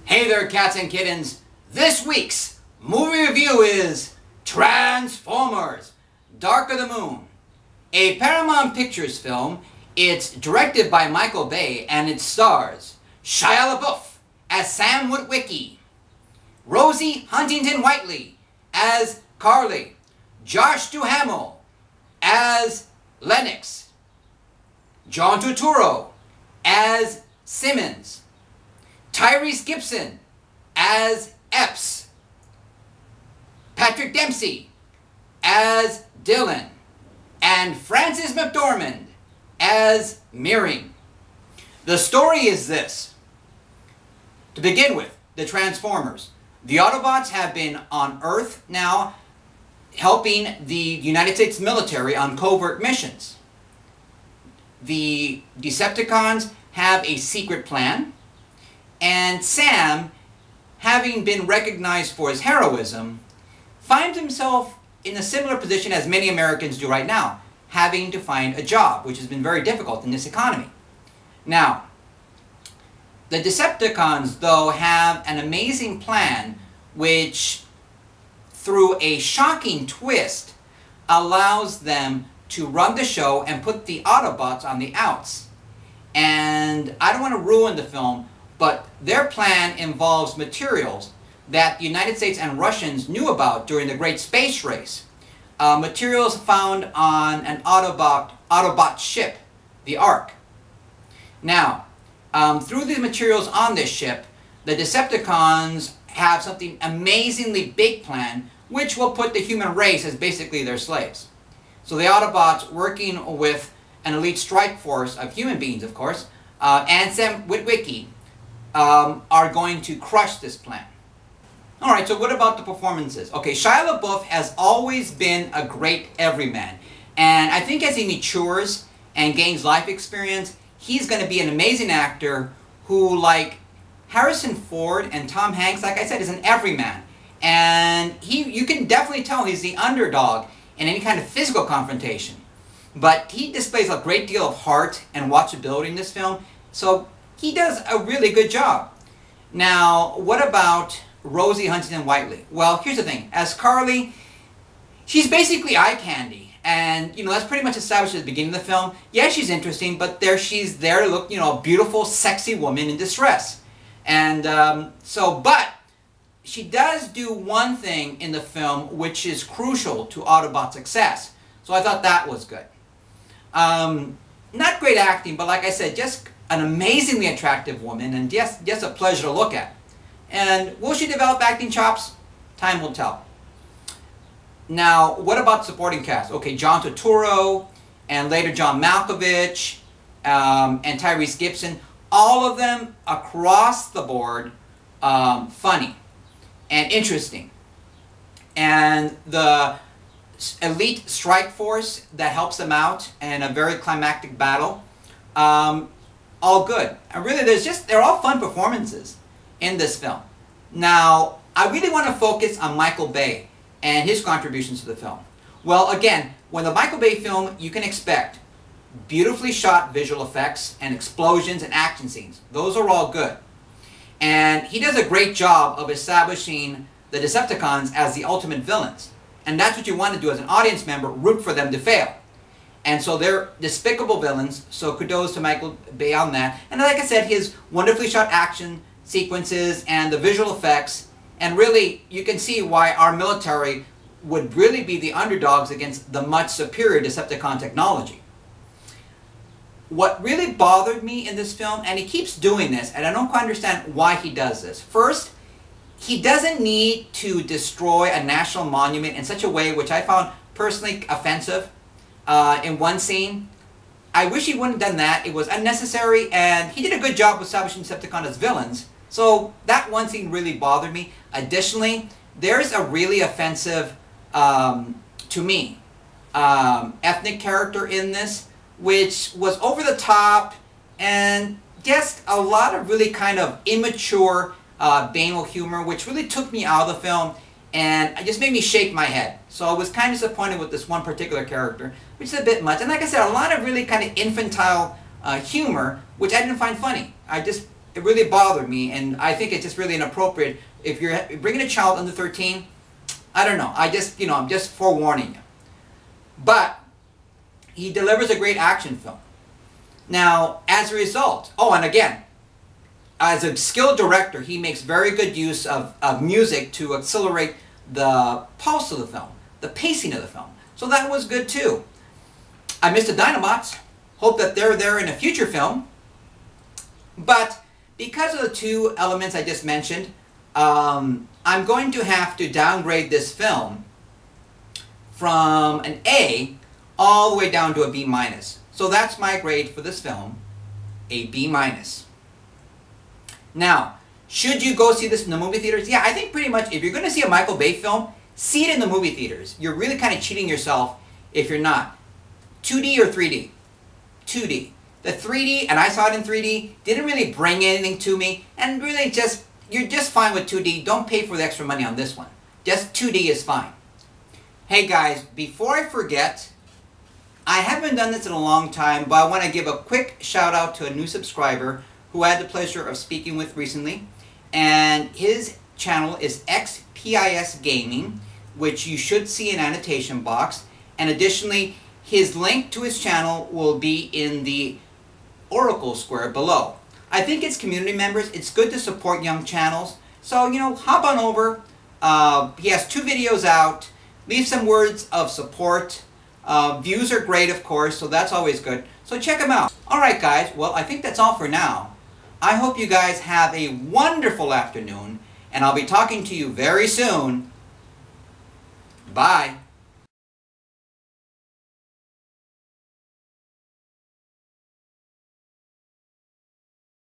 Hey there, cats and kittens. This week's movie review is Transformers: Dark of the Moon, a Paramount Pictures film. It's directed by Michael Bay and it stars Shia LeBeouf as Sam Witwicky, Rosie Huntington Whitley as Carly, Josh Duhamel as Lennox, John Turturro as Simmons, Tyrese Gibson as Epps, Patrick Dempsey as Dylan, and Frances McDormand as Meering. The story is this. To begin with, the Transformers. The Autobots have been on Earth now helping the United States military on covert missions. The Decepticons have a secret plan, and Sam, having been recognized for his heroism, finds himself in a similar position as many Americans do right now, having to find a job, which has been very difficult in this economy. Now, the Decepticons, though, have an amazing plan which, through a shocking twist, allows them to run the show and put the Autobots on the outs. And I don't want to ruin the film, but their plan involves materials that the United States and Russians knew about during the Great Space Race. Materials found on an Autobot ship, the Ark. Now, through the materials on this ship, the Decepticons have something amazingly big planned, which will put the human race as basically their slaves. So the Autobots, working with an elite strike force of human beings, of course, and Sam Witwicky, are going to crush this plan. Alright, so what about the performances? Okay, Shia LaBeouf has always been a great everyman. And I think as he matures and gains life experience, he's going to be an amazing actor who, like Harrison Ford and Tom Hanks, like I said, is an everyman. And you can definitely tell he's the underdog in any kind of physical confrontation. But he displays a great deal of heart and watchability in this film, so he does a really good job. Now, what about Rosie Huntington Whitley? Well, here's the thing. As Carly, she's basically eye candy. And, you know, that's pretty much established at the beginning of the film. Yeah, she's interesting, but she's there to look, you know, a beautiful, sexy woman in distress. And but she does do one thing in the film which is crucial to Autobot's success. So I thought that was good. Not great acting, but like I said, just an amazingly attractive woman and just a pleasure to look at. And will she develop acting chops? Time will tell. Now, what about supporting cast? Okay, John Turturro, and later John Malkovich, and Tyrese Gibson. All of them, across the board, funny and interesting. And the elite strike force that helps them out in a very climactic battle, all good. And really, they're all fun performances in this film. Now, I really want to focus on Michael Bay and his contributions to the film. Well, again, when the Michael Bay film, you can expect beautifully shot visual effects and explosions and action scenes. Those are all good. And he does a great job of establishing the Decepticons as the ultimate villains. And that's what you want to do as an audience member, root for them to fail. And so they're despicable villains, so kudos to Michael Bay on that. And like I said, his wonderfully shot action sequences and the visual effects, and really you can see why our military would really be the underdogs against the much superior Decepticon technology. What really bothered me in this film, and he keeps doing this, and I don't quite understand why he does this. First, he doesn't need to destroy a national monument in such a way which I found personally offensive in one scene. I wish he wouldn't have done that. It was unnecessary, and he did a good job of establishing Decepticons as villains. So that one scene really bothered me. Additionally, there's a really offensive, to me, ethnic character in this, which was over the top and just a lot of really kind of immature, banal humor, which really took me out of the film and it just made me shake my head. So I was kind of disappointed with this one particular character, which is a bit much. And like I said, a lot of really kind of infantile humor, which I didn't find funny. I just it really bothered me, and I think it's just really inappropriate. If you're bringing a child under 13, I don't know. I just, I'm just forewarning you. But he delivers a great action film. Now, as a result, oh, and again, as a skilled director, he makes very good use of music to accelerate the pulse of the film, the pacing of the film. So that was good too. I miss the Dinobots. Hope that they're there in a future film. But because of the two elements I just mentioned, I'm going to have to downgrade this film from an A all the way down to a B-. So that's my grade for this film, a B-. Now, should you go see this in the movie theaters? Yeah, I think pretty much if you're going to see a Michael Bay film, see it in the movie theaters. You're really kind of cheating yourself if you're not. 2D or 3D? 2D. The 3D, and I saw it in 3D, didn't really bring anything to me, and really just, you're just fine with 2D. Don't pay for the extra money on this one. Just 2D is fine. Hey guys, before I forget, I haven't done this in a long time, but I want to give a quick shout out to a new subscriber who I had the pleasure of speaking with recently, and his channel is XPIS Gaming, which you should see in annotation box, and additionally his link to his channel will be in the Oracle square below. I think it's community members, it's good to support young channels, so hop on over. He has 2 videos out. Leave some words of support. Views are great, of course, so that's always good, so check them out. Alright guys, well I think that's all for now. I hope you guys have a wonderful afternoon, and I'll be talking to you very soon. Bye.